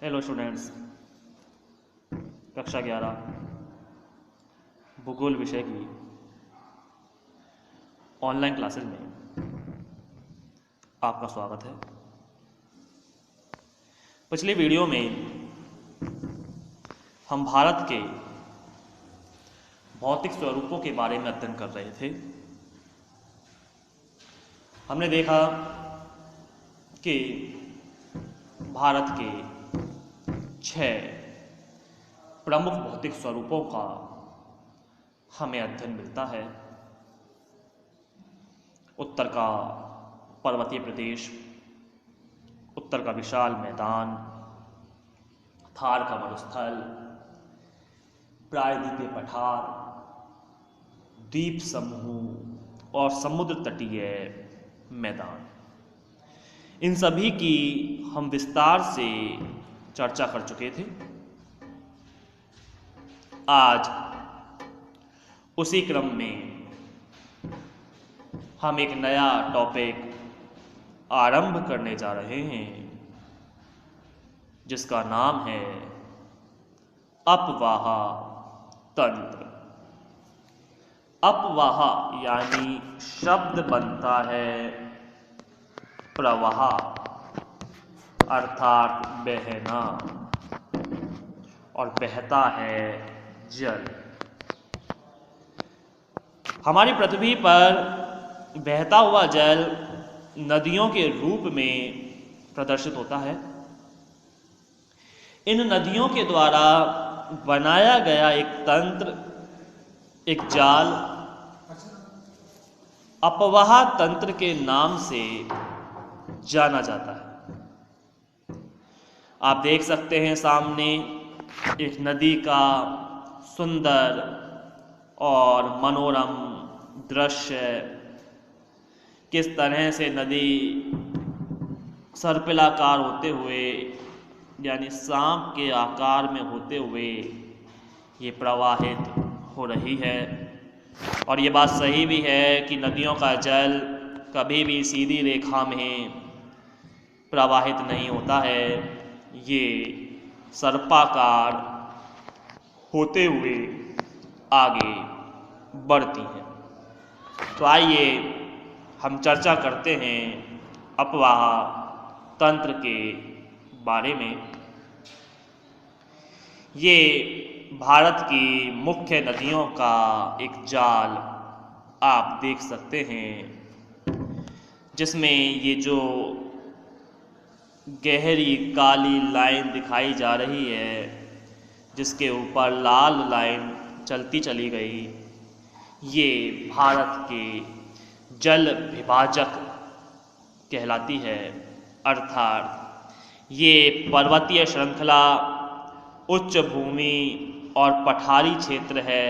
Hello students, कक्षा 11 भूगोल विषय की ऑनलाइन क्लासेस में आपका स्वागत है। पिछली वीडियो में हम भारत के भौतिक स्वरूपों के बारे में अध्ययन कर रहे थे। हमने देखा कि भारत के 6 प्रमुख भौतिक स्वरूपों का हमें अध्ययन मिलता है। उत्तर का पर्वतीय प्रदेश, उत्तर का विशाल मैदान, थार का मरुस्थल, प्रायद्वीपीय पठार, द्वीप समूह और समुद्र तटीय मैदान। इन सभी की हम विस्तार से चर्चा कर चुके थे। आज उसी क्रम में हम एक नया टॉपिक आरंभ करने जा रहे हैं जिसका नाम है अपवाह तंत्र। अपवाह यानी शब्द बनता है प्रवाह अर्थात बहना, और बहता है जल। हमारी पृथ्वी पर बहता हुआ जल नदियों के रूप में प्रदर्शित होता है। इन नदियों के द्वारा बनाया गया एक तंत्र, एक जाल अपवाह तंत्र के नाम से जाना जाता है। आप देख सकते हैं सामने एक नदी का सुंदर और मनोरम दृश्य, किस तरह से नदी सर्पिलाकार होते हुए यानी सांप के आकार में होते हुए ये प्रवाहित हो रही है। और ये बात सही भी है कि नदियों का जल कभी भी सीधी रेखा में प्रवाहित नहीं होता है, ये सर्पाकार होते हुए आगे बढ़ती हैं। तो आइए हम चर्चा करते हैं अपवाह तंत्र के बारे में। ये भारत की मुख्य नदियों का एक जाल आप देख सकते हैं, जिसमें ये जो गहरी काली लाइन दिखाई जा रही है, जिसके ऊपर लाल लाइन चलती चली गई, ये भारत के जल विभाजक कहलाती है। अर्थात ये पर्वतीय श्रृंखला, उच्च भूमि और पठारी क्षेत्र है।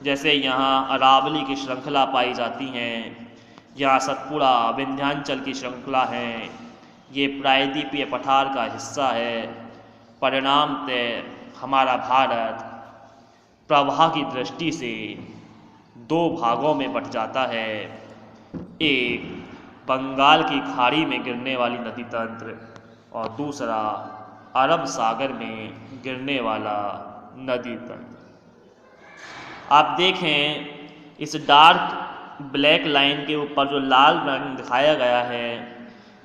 जैसे यहाँ अरावली की श्रृंखला पाई जाती हैं, यहाँ सतपुड़ा विंध्याचल की श्रृंखला है, ये प्रायद्वीपीय पठार का हिस्सा है। परिणामतः हमारा भारत प्रवाह की दृष्टि से 2 भागों में बंट जाता है। एक बंगाल की खाड़ी में गिरने वाली नदी तंत्र और दूसरा अरब सागर में गिरने वाला नदी तंत्र। आप देखें इस डार्क ब्लैक लाइन के ऊपर जो लाल रंग दिखाया गया है,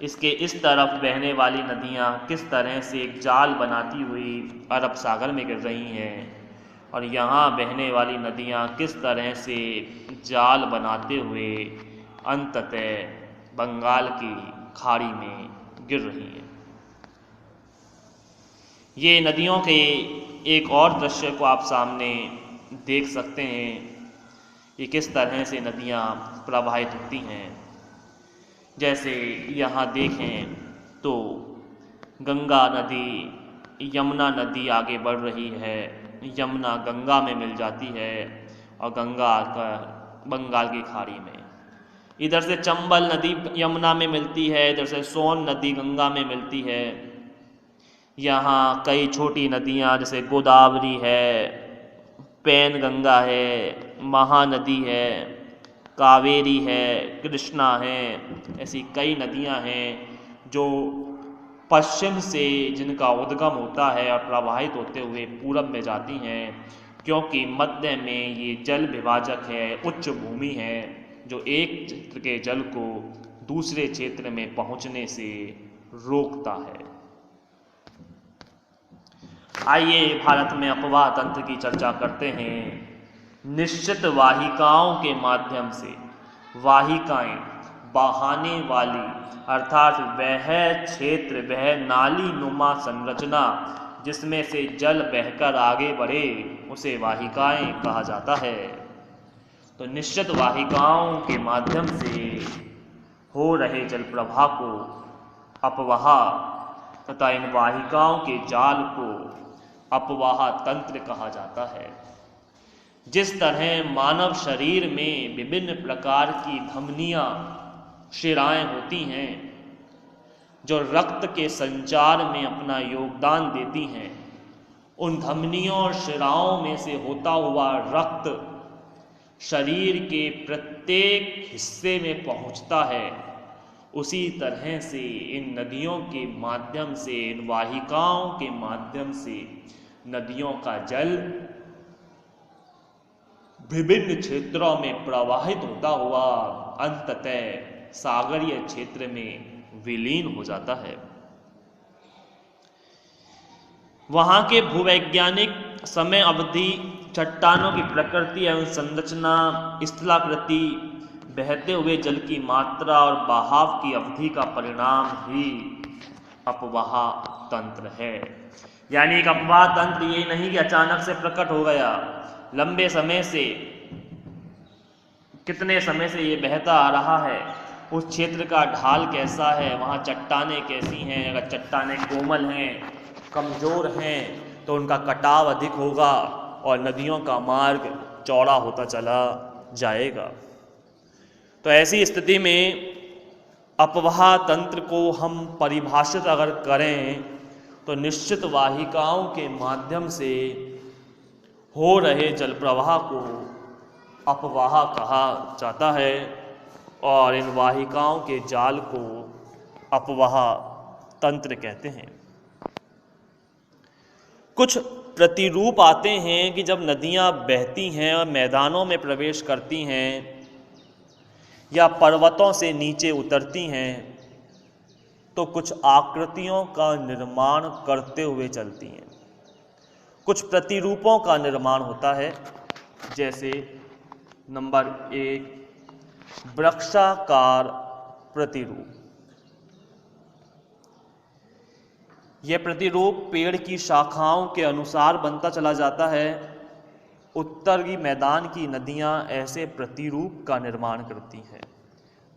इसके इस तरफ बहने वाली नदियाँ किस तरह से एक जाल बनाती हुई अरब सागर में गिर रही हैं, और यहाँ बहने वाली नदियाँ किस तरह से जाल बनाते हुए अंततः बंगाल की खाड़ी में गिर रही हैं। ये नदियों के एक और दृश्य को आप सामने देख सकते हैं, ये किस तरह से नदियाँ प्रवाहित होती हैं। जैसे यहाँ देखें तो गंगा नदी, यमुना नदी आगे बढ़ रही है, यमुना गंगा में मिल जाती है और गंगा आकर बंगाल की खाड़ी में। इधर से चंबल नदी यमुना में मिलती है, इधर से सोन नदी गंगा में मिलती है। यहाँ कई छोटी नदियाँ जैसे गोदावरी है, पैन गंगा है, महानदी है, कावेरी है, कृष्णा है, ऐसी कई नदियां हैं जो पश्चिम से जिनका उद्गम होता है और प्रवाहित होते हुए पूरब में जाती हैं, क्योंकि मध्य में ये जल विभाजक है, उच्च भूमि है, जो एक क्षेत्र के जल को दूसरे क्षेत्र में पहुंचने से रोकता है। आइए भारत में अपवाह तंत्र की चर्चा करते हैं। निश्चित वाहिकाओं के माध्यम से, वाहिकाएं बहाने वाली, अर्थात वह क्षेत्र, वह नाली नुमा संरचना जिसमें से जल बहकर आगे बढ़े, उसे वाहिकाएं कहा जाता है। तो निश्चित वाहिकाओं के माध्यम से हो रहे जल प्रवाह को अपवाह तथा इन वाहिकाओं के जाल को अपवाह तंत्र कहा जाता है। जिस तरह मानव शरीर में विभिन्न प्रकार की धमनियां, शिराएं होती हैं जो रक्त के संचार में अपना योगदान देती हैं, उन धमनियों और शिराओं में से होता हुआ रक्त शरीर के प्रत्येक हिस्से में पहुंचता है, उसी तरह से इन नदियों के माध्यम से, इन वाहिकाओं के माध्यम से नदियों का जल विभिन्न क्षेत्रों में प्रवाहित होता हुआ अंततः सागरीय क्षेत्र में विलीन हो जाता है। वहां के भूवैज्ञानिक समय अवधि, चट्टानों की प्रकृति एवं संरचना, स्थलाकृति, बहते हुए जल की मात्रा और बहाव की अवधि का परिणाम ही अपवाह तंत्र है। यानी एक अपवाह तंत्र ये नहीं कि अचानक से प्रकट हो गया, लंबे समय से, कितने समय से ये बहता आ रहा है, उस क्षेत्र का ढाल कैसा है, वहाँ चट्टानें कैसी हैं, अगर चट्टानें कोमल हैं, कमज़ोर हैं, तो उनका कटाव अधिक होगा और नदियों का मार्ग चौड़ा होता चला जाएगा। तो ऐसी स्थिति में अपवाह तंत्र को हम परिभाषित अगर करें तो निश्चित वाहिकाओं के माध्यम से हो रहे जल प्रवाह को अपवाह कहा जाता है और इन वाहिकाओं के जाल को अपवाह तंत्र कहते हैं। कुछ प्रतिरूप आते हैं कि जब नदियां बहती हैं और मैदानों में प्रवेश करती हैं या पर्वतों से नीचे उतरती हैं तो कुछ आकृतियों का निर्माण करते हुए चलती हैं। कुछ प्रतिरूपों का निर्माण होता है, जैसे नंबर 1 वृक्षाकार प्रतिरूप। यह प्रतिरूप पेड़ की शाखाओं के अनुसार बनता चला जाता है। उत्तरी मैदान की नदियां ऐसे प्रतिरूप का निर्माण करती हैं।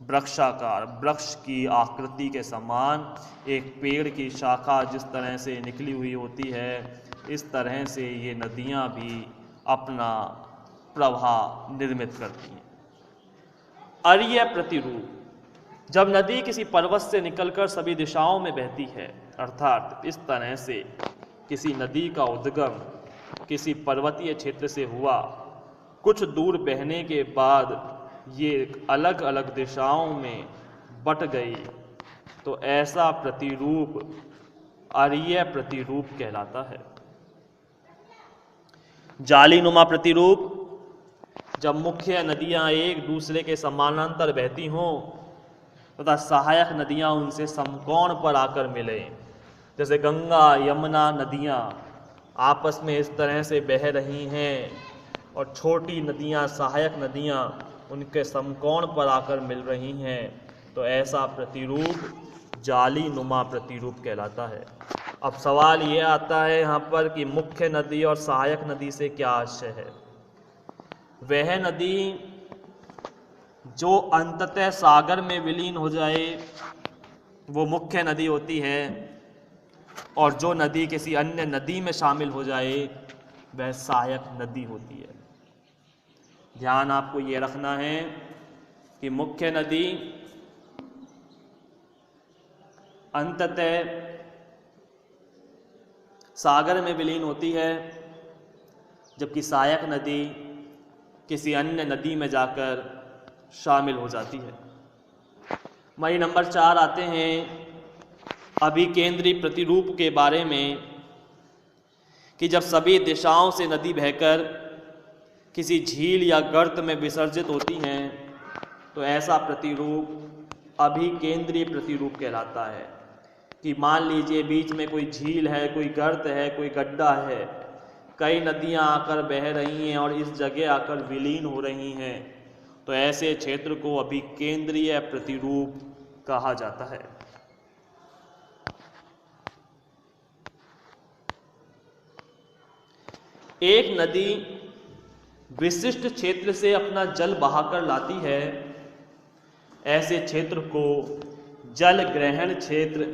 वृक्षाकार, वृक्ष की आकृति के समान एक पेड़ की शाखा जिस तरह से निकली हुई होती है, इस तरह से ये नदियां भी अपना प्रवाह निर्मित करती हैं। अरीय प्रतिरूप, जब नदी किसी पर्वत से निकलकर सभी दिशाओं में बहती है, अर्थात इस तरह से किसी नदी का उद्गम किसी पर्वतीय क्षेत्र से हुआ, कुछ दूर बहने के बाद ये अलग अलग दिशाओं में बट गई, तो ऐसा प्रतिरूप अरीय प्रतिरूप कहलाता है। जालीनुमा प्रतिरूप, जब मुख्य नदियां एक दूसरे के समानांतर बहती हों तथा सहायक नदियां उनसे समकोण पर आकर मिले, जैसे गंगा यमुना नदियां आपस में इस तरह से बह रही हैं और छोटी नदियां, सहायक नदियां उनके समकोण पर आकर मिल रही हैं, तो ऐसा प्रतिरूप जालीनुमा प्रतिरूप कहलाता है। अब सवाल ये आता है यहाँ पर कि मुख्य नदी और सहायक नदी से क्या आशय है। वह नदी जो अंततः सागर में विलीन हो जाए वो मुख्य नदी होती है, और जो नदी किसी अन्य नदी में शामिल हो जाए वह सहायक नदी होती है। ध्यान आपको ये रखना है कि मुख्य नदी अंततः सागर में विलीन होती है, जबकि सहायक नदी किसी अन्य नदी में जाकर शामिल हो जाती है। वही नंबर 4 आते हैं अभिकेंद्री प्रतिरूप के बारे में कि जब सभी दिशाओं से नदी बहकर किसी झील या गर्त में विसर्जित होती हैं तो ऐसा प्रतिरूप अभिकेंद्रीय प्रतिरूप कहलाता है। कि मान लीजिए बीच में कोई झील है, कोई गर्त है, कोई गड्ढा है, कई नदियां आकर बह रही हैं और इस जगह आकर विलीन हो रही हैं, तो ऐसे क्षेत्र को अभिकेंद्रीय प्रतिरूप कहा जाता है। एक नदी विशिष्ट क्षेत्र से अपना जल बहाकर लाती है, ऐसे क्षेत्र को जल ग्रहण क्षेत्र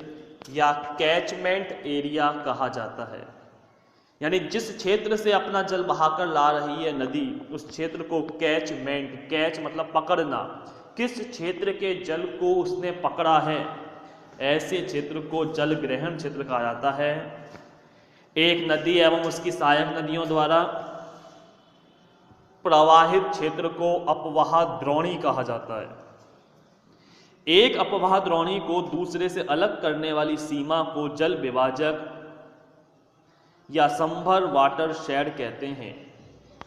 या कैचमेंट एरिया कहा जाता है। यानी जिस क्षेत्र से अपना जल बहाकर ला रही है नदी, उस क्षेत्र को कैचमेंट, कैच मतलब पकड़ना, किस क्षेत्र के जल को उसने पकड़ा है, ऐसे क्षेत्र को जल ग्रहण क्षेत्र कहा जाता है। एक नदी एवं उसकी सहायक नदियों द्वारा प्रवाहित क्षेत्र को अपवाह द्रोणी कहा जाता है। एक अपवाह द्रोणी को दूसरे से अलग करने वाली सीमा को जल विभाजक या संभर वाटर शेड कहते हैं।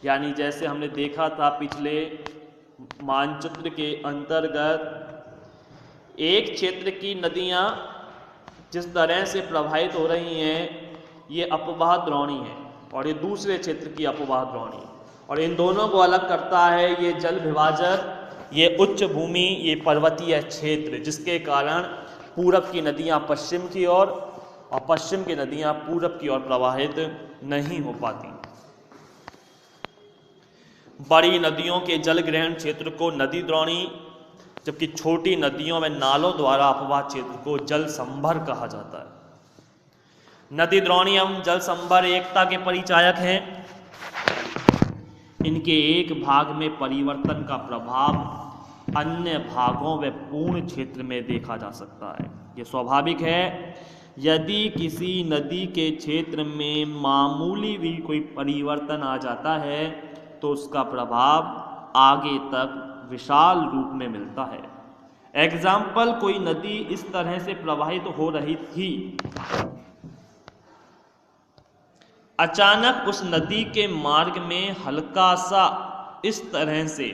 यानी जैसे हमने देखा था पिछले मानचित्र के अंतर्गत, एक क्षेत्र की नदियां जिस तरह से प्रवाहित हो रही हैं ये अपवाह द्रोणी है और ये दूसरे क्षेत्र की अपवाह द्रोणी, और इन दोनों को अलग करता है ये जल विभाजक, ये उच्च भूमि, ये पर्वतीय क्षेत्र, जिसके कारण पूरब की नदियां पश्चिम की ओर और पश्चिम की नदियां पूरब की ओर प्रवाहित नहीं हो पाती। बड़ी नदियों के जल ग्रहण क्षेत्र को नदी द्रोणी, जबकि छोटी नदियों में नालों द्वारा अपवाह क्षेत्र को जल संभर कहा जाता है। नदी द्रोणी एवं जल संभर एकता के परिचायक हैं। इनके एक भाग में परिवर्तन का प्रभाव अन्य भागों व पूर्ण क्षेत्र में देखा जा सकता है। ये स्वाभाविक है। यदि किसी नदी के क्षेत्र में मामूली भी कोई परिवर्तन आ जाता है तो उसका प्रभाव आगे तक विशाल रूप में मिलता है। एग्जाम्पल, कोई नदी इस तरह से प्रवाहित हो रही थी, अचानक उस नदी के मार्ग में हल्का सा इस तरह से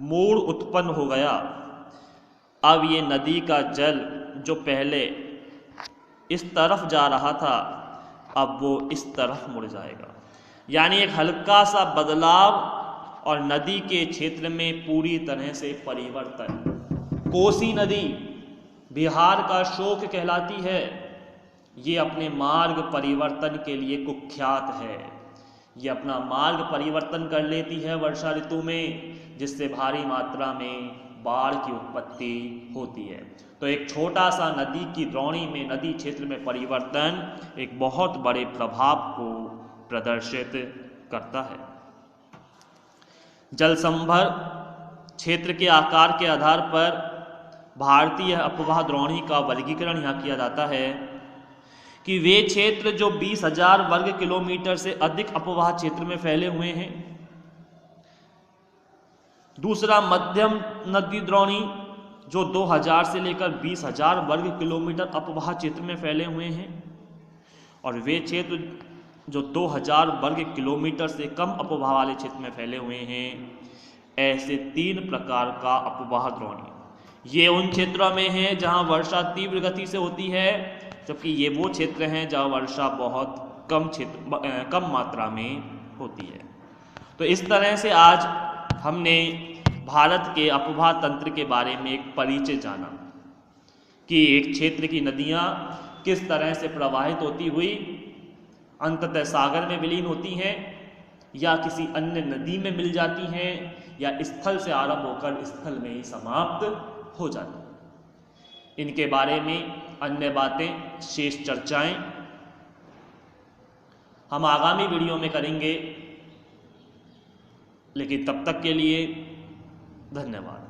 मोड़ उत्पन्न हो गया। अब ये नदी का जल जो पहले इस तरफ जा रहा था अब वो इस तरफ मुड़ जाएगा। यानी एक हल्का सा बदलाव और नदी के क्षेत्र में पूरी तरह से परिवर्तन। कोसी नदी बिहार का शोक कहलाती है। ये अपने मार्ग परिवर्तन के लिए कुख्यात है। ये अपना मार्ग परिवर्तन कर लेती है वर्षा ऋतु में, जिससे भारी मात्रा में बाढ़ की उत्पत्ति होती है। तो एक छोटा सा नदी की द्रोणी में, नदी क्षेत्र में परिवर्तन एक बहुत बड़े प्रभाव को प्रदर्शित करता है। जल संभर क्षेत्र के आकार के आधार पर भारतीय अपवाह द्रोणी का वर्गीकरण यहाँ किया जाता है कि वे क्षेत्र जो 20,000 वर्ग किलोमीटर से अधिक अपवाह क्षेत्र में फैले हुए हैं। दूसरा मध्यम नदी द्रोणी जो 2,000 से लेकर 20,000 वर्ग किलोमीटर अपवाह क्षेत्र में फैले हुए हैं, और वे क्षेत्र जो 2,000 वर्ग किलोमीटर से कम अपवाह वाले क्षेत्र में फैले हुए हैं। ऐसे 3 प्रकार का अपवाह द्रोणी ये उन क्षेत्रों में है जहां वर्षा तीव्र गति से होती है, जबकि ये वो क्षेत्र हैं जहां वर्षा बहुत कम मात्रा में होती है। तो इस तरह से आज हमने भारत के अपवाह तंत्र के बारे में एक परिचय जाना कि एक क्षेत्र की नदियां किस तरह से प्रवाहित होती हुई अंततः सागर में विलीन होती हैं या किसी अन्य नदी में मिल जाती हैं या स्थल से आरंभ होकर स्थल में ही समाप्त हो जाती हैं। इनके बारे में अन्य बातें, शेष चर्चाएं हम आगामी वीडियो में करेंगे। लेकिन तब तक के लिए धन्यवाद।